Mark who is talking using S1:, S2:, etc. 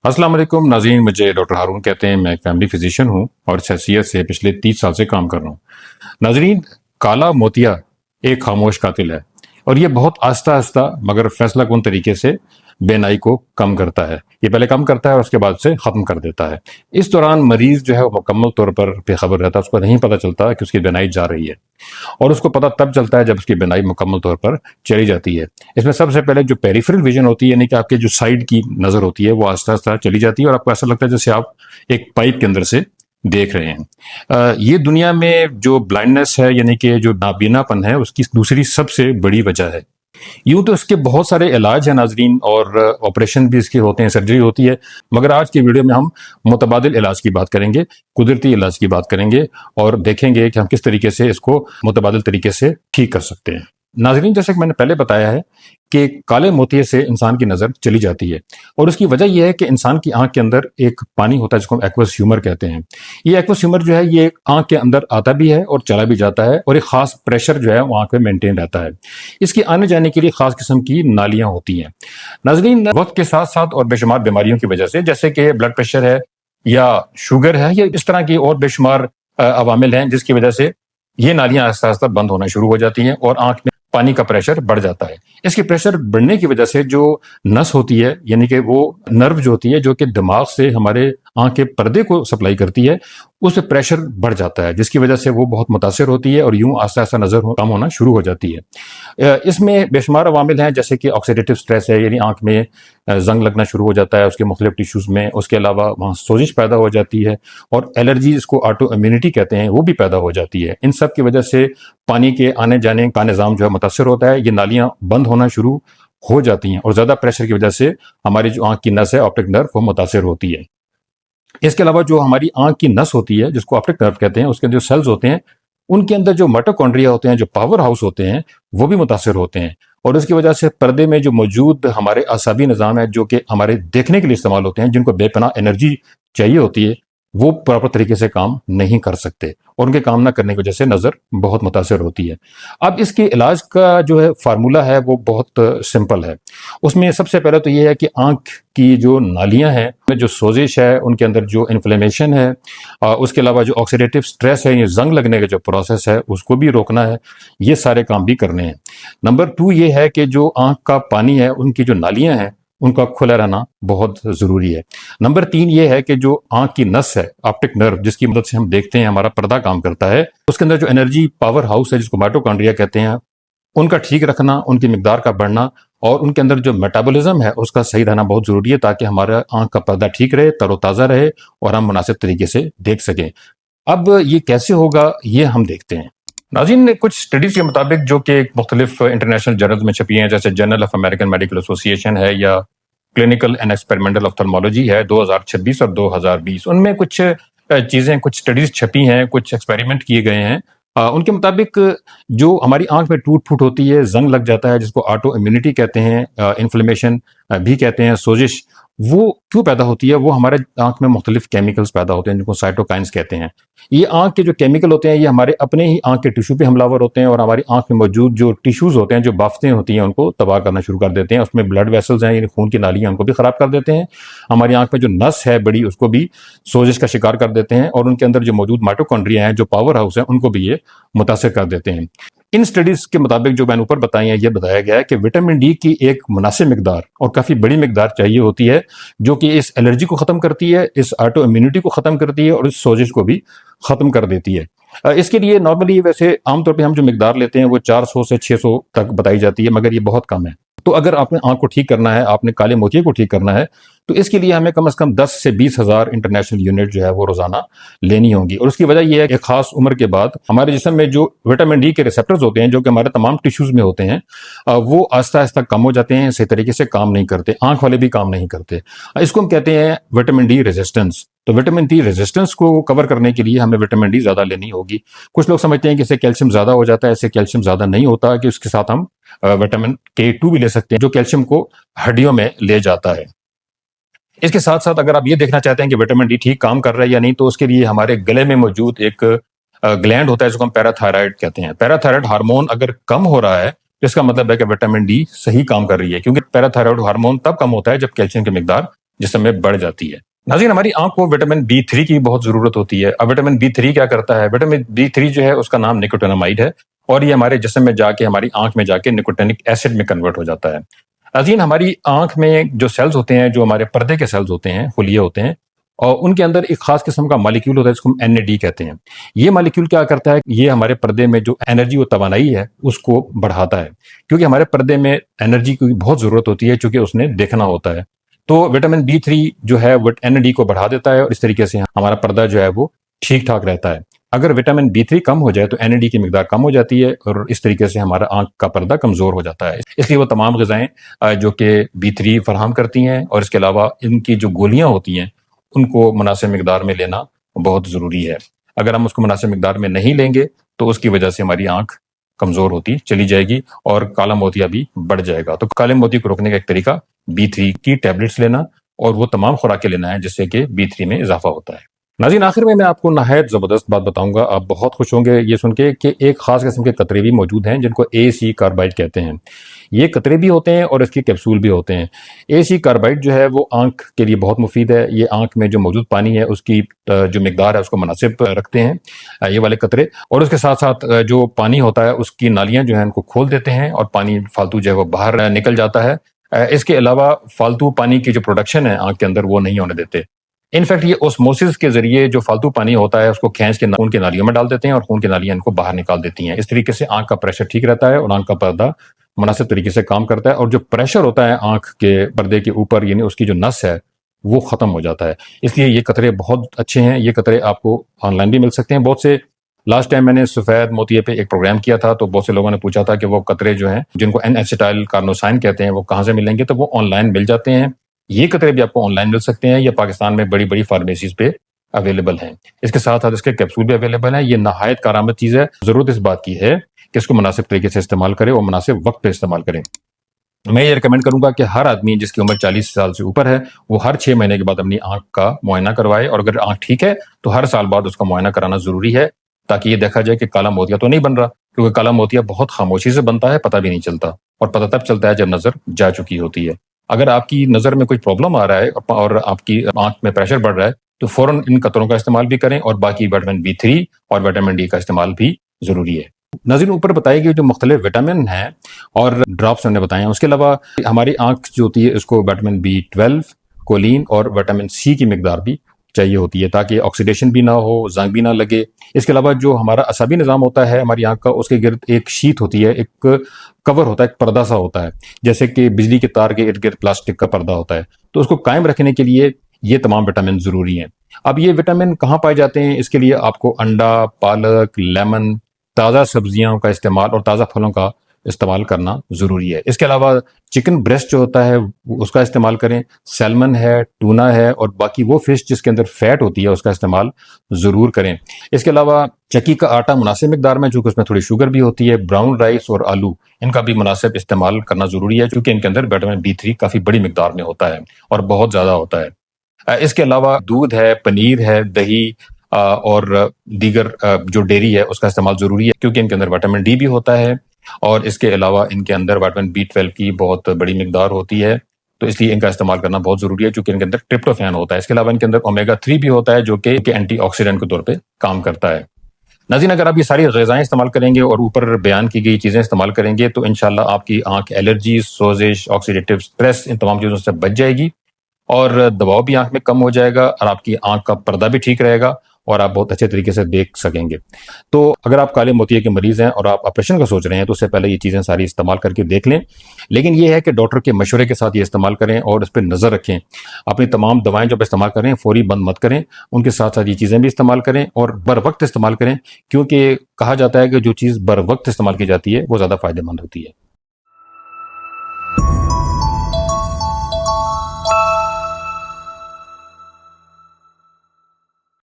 S1: अस्सलाम वालेकुम नाज़रीन, मुझे डॉक्टर हारून कहते हैं। मैं एक फैमिली फिजिशियन हूँ और इस हैसियत से पिछले 30 साल से काम कर रहा हूँ। नाज़रीन, काला मोतिया एक खामोश कातिल है और ये बहुत आहिस्ता आहिस्ता मगर फैसला कुन तरीके से बेनाई को कम करता है। ये पहले कम करता है और उसके बाद से ख़त्म कर देता है। इस दौरान मरीज़ जो है वो मुकम्मल तौर पर बेखबर रहता है, उसको नहीं पता चलता कि उसकी बेनाई जा रही है और उसको पता तब चलता है जब उसकी बेनाई मुकम्मल तौर पर चली जाती है। इसमें सबसे पहले जो पेरिफेरल विजन होती है, यानी कि आपके जो साइड की नज़र होती है, वो आहिस्ता आहिस्ता चली जाती है और आपको ऐसा लगता है जैसे आप एक पाइप के अंदर से देख रहे हैं। ये दुनिया में जो ब्लाइंडनेस है, यानी कि जो नाबीनापन है, उसकी दूसरी सबसे बड़ी वजह है। यूं तो इसके बहुत सारे इलाज हैं नाजरीन, और ऑपरेशन भी इसके होते हैं, सर्जरी होती है, मगर आज की वीडियो में हम मुतबादिल इलाज की बात करेंगे, कुदरती इलाज की बात करेंगे और देखेंगे कि हम किस तरीके से इसको मुतबादिल तरीके से ठीक कर सकते हैं। नाजरीन, जैसे कि मैंने पहले बताया है कि काले मोतिये से इंसान की नज़र चली जाती है और उसकी वजह यह है कि इंसान की आंख के अंदर एक पानी होता है जिसको हम एक्वस ह्यूमर कहते हैं। ये एक्वस ह्यूमर जो है ये आंख के अंदर आता भी है और चला भी जाता है और एक खास प्रेशर जो है वो आंख में मेंटेन रहता है। इसके आने जाने के लिए खास किस्म की नालियां होती हैं। नाजरीन, वक्त के साथ साथ और बेशुमार बीमारियों की वजह से, जैसे कि ब्लड प्रेशर है या शुगर है या इस तरह की और बेशुमार अवामिल हैं, जिसकी वजह से ये नालियां आहिस्ता आहिस्ता बंद होना शुरू हो जाती हैं और आंख में पानी का प्रेशर बढ़ जाता है। इसके प्रेशर बढ़ने की वजह से जो नस होती है, यानी कि वो नर्व जो होती है जो कि दिमाग से हमारे आंख के पर्दे को सप्लाई करती है, उस पर प्रेशर बढ़ जाता है, जिसकी वजह से वो बहुत मुतासिर होती है और यूं आहिस्ता आहिस्ता नजर कम होना शुरू हो जाती है। इसमें बेशुमार अवामिल हैं, जैसे कि ऑक्सीडेटिव स्ट्रेस है, यानी आंख में जंग लगना शुरू हो जाता है उसके मुख्तलिफ टिश्यूज में। उसके अलावा वहाँ सोजिश पैदा हो जाती है और एलर्जी, जिसको ऑटो इम्यूनिटी कहते हैं, वो भी पैदा हो जाती है। इन सब की वजह से पानी के आने जाने का निज़ाम जो है मुतासर होता है, ये नालियां बंद होना शुरू हो जाती हैं और ज़्यादा प्रेशर की वजह से हमारी जो आंख की नस है, ऑप्टिक नर्व, वो मुतासर होती है। इसके अलावा जो हमारी आंख की नस होती है, जिसको ऑप्टिक नर्व कहते हैं, उसके जो सेल्स होते हैं, उनके अंदर जो माइटोकॉन्ड्रिया होते हैं, जो पावर हाउस होते हैं, वो भी मुतासर होते हैं और उसकी वजह से पर्दे में जो मौजूद हमारे असाबी निज़ाम है, जो कि हमारे देखने के लिए इस्तेमाल होते हैं, जिनको बेपनाह एनर्जी चाहिए होती है, वो प्रॉपर तरीके से काम नहीं कर सकते और उनके काम ना करने की वजह से नज़र बहुत मुतासर होती है। अब इसके इलाज का जो है फार्मूला है वो बहुत सिंपल है। उसमें सबसे पहले तो ये है कि आंख की जो नालियां हैं, जो सोजिश है, उनके अंदर जो इन्फ्लेमेशन है, उसके अलावा जो ऑक्सीडेटिव स्ट्रेस है, ये जंग लगने का जो प्रोसेस है, उसको भी रोकना है। ये सारे काम भी करने हैं। नंबर 2 ये है कि जो आंख का पानी है, उनकी जो नालियां हैं, उनका खुला रहना बहुत ज़रूरी है। नंबर 3 ये है कि जो आंख की नस है, ऑप्टिक नर्व, जिसकी मदद से हम देखते हैं, हमारा पर्दा काम करता है, उसके अंदर जो एनर्जी पावर हाउस है, जिसको माइटोकॉन्ड्रिया कहते हैं, उनका ठीक रखना, उनकी मिकदार का बढ़ना और उनके अंदर जो मेटाबॉलिज्म है उसका सही रहना बहुत ज़रूरी है, ताकि हमारा आंख का पर्दा ठीक रहे, तरोताज़ा रहे और हम मुनासिब तरीके से देख सकें। अब ये कैसे होगा, ये हम देखते हैं। नाज़रीन, कुछ स्टडीज़ के मुताबिक, जो कि मुख्तलिफ इंटरनेशनल जर्नल्स में छपी हैं, जैसे journal of American medical association है या क्लिनिकल एंड एक्सपेरिमेंटल ऑफ्थल्मोलॉजी है 2026 और 2020, उनमें कुछ चीज़ें, कुछ स्टडीज़ छपी हैं, कुछ एक्सपेरिमेंट किए गए हैं। उनके मुताबिक जो हमारी आंख में टूट फूट होती है, जंग लग जाता है, जिसको ऑटो इम्यूनिटी कहते हैं, इन्फ्लेमेशन भी कहते हैं, सोजिश, वो क्यों पैदा होती है? वो हमारे आंख में मुख्तलिफ केमिकल्स पैदा होते हैं, जिनको साइटोकाइंस कहते हैं। ये आंख के जो केमिकल होते हैं, ये हमारे अपने ही आंख के टिश्यू पे हमलावर होते हैं और हमारी आंख में मौजूद जो टिश्यूज होते हैं, जो बाफ्तें होती हैं, उनको तबाह करना शुरू कर देते हैं। उसमें ब्लड वेसल्स हैं, यानी खून की नालियां, उनको भी खराब कर देते हैं। हमारी आंख में जो नस है बड़ी, उसको भी सोजिश का शिकार कर देते हैं और उनके अंदर जो मौजूद माइटोकॉन्ड्रिया हैं, जो पावर हाउस है, उनको भी ये मुतासर कर देते हैं। इन स्टडीज के मुताबिक जो मैंने ऊपर बताई है, ये बताया गया है कि विटामिन डी की एक मुनासिब मिकदार और काफ़ी बड़ी मिकदार चाहिए होती है, जो कि इस एलर्जी को ख़त्म करती है, इस ऑटो इम्यूनिटी को ख़त्म करती है और इस सोजिश को भी ख़त्म कर देती है। इसके लिए नॉर्मली, वैसे आमतौर पे हम जो मिकदार लेते हैं वो 400 से 600 तक बताई जाती है, मगर ये बहुत कम है। तो अगर आपने आंख को ठीक करना है, आपने काले मोतिये को ठीक करना है, तो इसके लिए हमें कम से कम 10 से 20 हज़ार इंटरनेशनल यूनिट जो है वो रोजाना लेनी होंगी। और उसकी वजह यह है कि खास उम्र के बाद हमारे जिस्म में जो विटामिन डी के रिसेप्टर्स होते हैं, जो कि हमारे तमाम टिश्यूज में होते हैं, वो आहिस्ता आहिस्ता कम हो जाते हैं, सही तरीके से काम नहीं करते, आंख वाले भी काम नहीं करते। इसको हम कहते हैं विटामिन डी रेजिस्टेंस। तो विटामिन डी रेजिस्टेंस को कवर करने के लिए हमें विटामिन डी ज्यादा लेनी होगी। कुछ लोग समझते हैं कि इससे कैल्शियम ज्यादा हो जाता है, इससे कैल्शियम ज्यादा नहीं होता, कि उसके साथ हम विटामिन K2 भी ले सकते हैं, जो कैल्शियम को हड्डियों में ले जाता है। इसके साथ साथ अगर आप ये देखना चाहते हैं कि विटामिन डी ठीक काम कर रहा है या नहीं, तो उसके लिए हमारे गले में मौजूद एक ग्लैंड होता है, जिसको हम पैराथायराइड कहते हैं। पैराथायराइड हार्मोन अगर कम हो रहा है, तो इसका मतलब है कि विटामिन डी सही काम कर रही है, क्योंकि पैराथायराइड हार्मोन तब कम होता है जब कैल्शियम की मिकदार جسم میں بڑھ جاتی ہے۔ ناظرین، ہماری آنکھ کو وٹامن B3 کی بہت ضرورت ہوتی ہے۔ اب وٹامن B3 کیا کرتا ہے؟ وٹامن B3 جو ہے اس کا نام نکوٹینامائڈ ہے، اور یہ ہمارے جسم میں جا کے ہماری آنکھ میں جا کے نکوٹینک ایسڈ میں کنورٹ ہو جاتا ہے۔ ناظرین، ہماری آنکھ میں جو سیلز ہوتے ہیں، جو ہمارے پردے کے سیلز ہوتے ہیں، خلیے ہوتے ہیں، اور ان کے اندر ایک خاص قسم کا مالیکیول ہوتا ہے جس کو ہم NAD کہتے ہیں۔ یہ مالیکیول کیا کرتا ہے؟ یہ ہمارے پردے میں جو انرجی و توانائی ہے اس کو بڑھاتا ہے، کیونکہ ہمارے پردے میں انرجی کی بہت ضرورت ہوتی ہے، چونکہ اس نے دیکھنا ہوتا ہے۔ تو وٹامن B3 جو ہے وہ NAD کو بڑھا دیتا ہے، اور اس طریقے سے ہمارا پردہ جو ہے وہ ٹھیک ٹھاک رہتا ہے۔ اگر وٹامن B3 کم ہو جائے تو NAD کی مقدار کم ہو جاتی ہے، اور اس طریقے سے ہمارا آنکھ کا پردہ کمزور ہو جاتا ہے۔ اس لیے وہ تمام غذائیں جو کہ B3 فراہم کرتی ہیں، اور اس کے علاوہ ان کی جو گولیاں ہوتی ہیں ان کو مناسب مقدار میں لینا بہت ضروری ہے۔ اگر ہم اس کو مناسب مقدار میں نہیں لیں گے تو اس کی وجہ سے ہماری آنکھ کمزور ہوتی چلی جائے گی، اور کالا موتیا بھی بڑھ جائے گا۔ تو کالے موتی کو روکنے کا ایک طریقہ B3 کی ٹیبلٹس لینا، اور وہ تمام خوراکیں لینا ہے جس سے کہ B3 میں اضافہ ہوتا ہے۔ ناظرین، آخر میں آپ کو نہایت زبردست بات بتاؤں گا، آپ بہت خوش ہوں گے یہ سن کے کہ ایک خاص قسم کے قطرے بھی موجود ہیں جن کو AC کاربائڈ کہتے ہیں۔ یہ قطرے بھی ہوتے ہیں اور اس کی کیپسول بھی ہوتے ہیں۔ AC کاربائڈ جو ہے وہ آنکھ کے لیے بہت مفید ہے۔ یہ آنکھ میں جو موجود پانی ہے اس کی جو مقدار ہے اس کو مناسب رکھتے ہیں یہ والے قطرے، اور اس کے ساتھ ساتھ جو پانی ہوتا ہے اس کی نالیاں جو ہیں ان کو کھول دیتے ہیں، اور پانی فالتو جو ہے وہ باہر نکل جاتا ہے۔ اس کے علاوہ فالتو پانی کی جو پروڈکشن ہے آنکھ کے اندر وہ نہیں ہونے دیتے۔ انفیکٹ یہ اوسموسس کے ذریعے جو فالتو پانی ہوتا ہے اس کو کھینچ کے خون کی نالیوں میں ڈال دیتے ہیں، اور خون کی نالیاں ان کو باہر نکال دیتی ہیں۔ اس طریقے سے آنکھ کا پریشر ٹھیک رہتا ہے، اور آنکھ کا پردہ مناسب طریقے سے کام کرتا ہے، اور جو پریشر ہوتا ہے آنکھ کے پردے کے اوپر، یعنی اس کی جو نس ہے وہ ختم ہو جاتا ہے۔ اس لیے یہ قطرے بہت اچھے ہیں۔ یہ قطرے آپ کو آن لائن بھی مل سکتے ہیں بہت سے۔ لاسٹ ٹائم میں نے سفید موتیے پہ ایک پروگرام کیا تھا، تو بہت سے لوگوں نے پوچھا تھا کہ وہ قطرے جو ہیں جن کو N-ایسیٹائل کارنوسائن کہتے ہیں وہ کہاں سے ملیں گے، تو وہ آن لائن مل جاتے ہیں۔ یہ قطرے بھی آپ کو آن لائن مل سکتے ہیں، یہ پاکستان میں بڑی بڑی فارمیسیز پہ اویلیبل ہیں۔ اس کے ساتھ ساتھ اس کے کیپسول بھی اویلیبل ہیں۔ یہ نہایت کارآمد چیز ہے۔ ضرورت اس بات کی ہے کہ اس کو مناسب طریقے سے استعمال کرے اور مناسب وقت پہ استعمال کریں۔ میں یہ ریکمینڈ کروں گا کہ ہر آدمی جس کی عمر 40 سال سے اوپر ہے وہ ہر 6 مہینے کے بعد اپنی آنکھ کا معائنہ کروائے، اور اگر آنکھ ٹھیک ہے تو ہر سال بعد اس کا معائنہ کرانا ضروری ہے، تاکہ یہ دیکھا جائے کہ کالا موتیا تو نہیں بن رہا، کیونکہ کالا موتیا بہت خاموشی سے بنتا ہے، پتہ بھی نہیں چلتا، اور پتہ تب چلتا ہے جب نظر جا چکی ہوتی ہے۔ اگر آپ کی نظر میں کوئی پرابلم آ رہا ہے اور آپ کی آنکھ میں پریشر بڑھ رہا ہے تو فوراً ان قطروں کا استعمال بھی کریں، اور باقی وٹامن B3 اور وٹامن D کا استعمال بھی ضروری ہے۔ ناظرین، اوپر بتائی گئی جو مختلف وٹامن ہیں اور ڈراپس ہم نے بتائے ہیں، اس کے علاوہ ہماری آنکھ جو ہوتی ہے اس کو وٹامن B12، کولین اور وٹامن C کی مقدار بھی چاہیے ہوتی ہے، تاکہ آکسیڈیشن بھی نہ ہو، زنگ بھی نہ لگے۔ اس کے علاوہ جو ہمارا اعصابی نظام ہوتا ہے ہماری آنکھ کا، اس کے گرد ایک شیٹ ہوتی ہے، ایک کور ہوتا ہے، ایک پردہ سا ہوتا ہے، جیسے کہ بجلی کے تار کے ارد گرد پلاسٹک کا پردہ ہوتا ہے۔ تو اس کو قائم رکھنے کے لیے یہ تمام وٹامن ضروری ہیں۔ اب یہ وٹامن کہاں پائے جاتے ہیں؟ اس کے لیے آپ کو انڈا، پالک، لیمن، تازہ سبزیاں کا استعمال اور تازہ پھلوں کا استعمال کرنا ضروری ہے۔ اس کے علاوہ چکن بریسٹ جو ہوتا ہے اس کا استعمال کریں، سیلمن ہے، ٹونا ہے، اور باقی وہ فش جس کے اندر فیٹ ہوتی ہے اس کا استعمال ضرور کریں۔ اس کے علاوہ چکی کا آٹا مناسب مقدار میں، چونکہ اس میں تھوڑی شوگر بھی ہوتی ہے، براؤن رائس اور آلو ان کا بھی مناسب استعمال کرنا ضروری ہے، چونکہ ان کے اندر وٹامن B3 کافی بڑی مقدار میں ہوتا ہے اور بہت زیادہ ہوتا ہے۔ اس کے علاوہ دودھ ہے، پنیر ہے، دہی اور دیگر جو ڈیری ہے اس کا استعمال ضروری ہے، کیونکہ ان کے اندر وٹامن D بھی ہوتا ہے، اور اس کے علاوہ ان کے اندر وٹامن B12 کی بہت بڑی مقدار ہوتی ہے، تو اس لیے ان کا استعمال کرنا بہت ضروری ہے، چونکہ ان کے اندر ٹرپٹوفین ہوتا ہے۔ اس کے علاوہ ان کے اندر اومیگا 3 بھی ہوتا ہے جو کہ اینٹی آکسیڈنٹ کے طور پہ کام کرتا ہے۔ ناظرین، اگر آپ یہ ساری غذائیں استعمال کریں گے اور اوپر بیان کی گئی چیزیں استعمال کریں گے تو انشاءاللہ آپ کی آنکھ الرجی، سوزش، آکسیڈیٹیو سٹریس ان تمام چیزوں سے بچ جائے گی، اور دباؤ بھی آنکھ میں کم ہو جائے گا، اور آپ کی آنکھ کا پردہ بھی ٹھیک رہے گا، اور آپ بہت اچھے طریقے سے دیکھ سکیں گے۔ تو اگر آپ کالے موتیے کے مریض ہیں اور آپ آپریشن کا سوچ رہے ہیں تو اس سے پہلے یہ چیزیں ساری استعمال کر کے دیکھ لیں، لیکن یہ ہے کہ ڈاکٹر کے مشورے کے ساتھ یہ استعمال کریں اور اس پہ نظر رکھیں۔ اپنی تمام دوائیں جب استعمال کریں فوری بند مت کریں، ان کے ساتھ ساتھ یہ چیزیں بھی استعمال کریں اور بر وقت استعمال کریں، کیونکہ کہا جاتا ہے کہ جو چیز بر وقت استعمال کی جاتی ہے وہ زیادہ فائدہ مند ہوتی ہے۔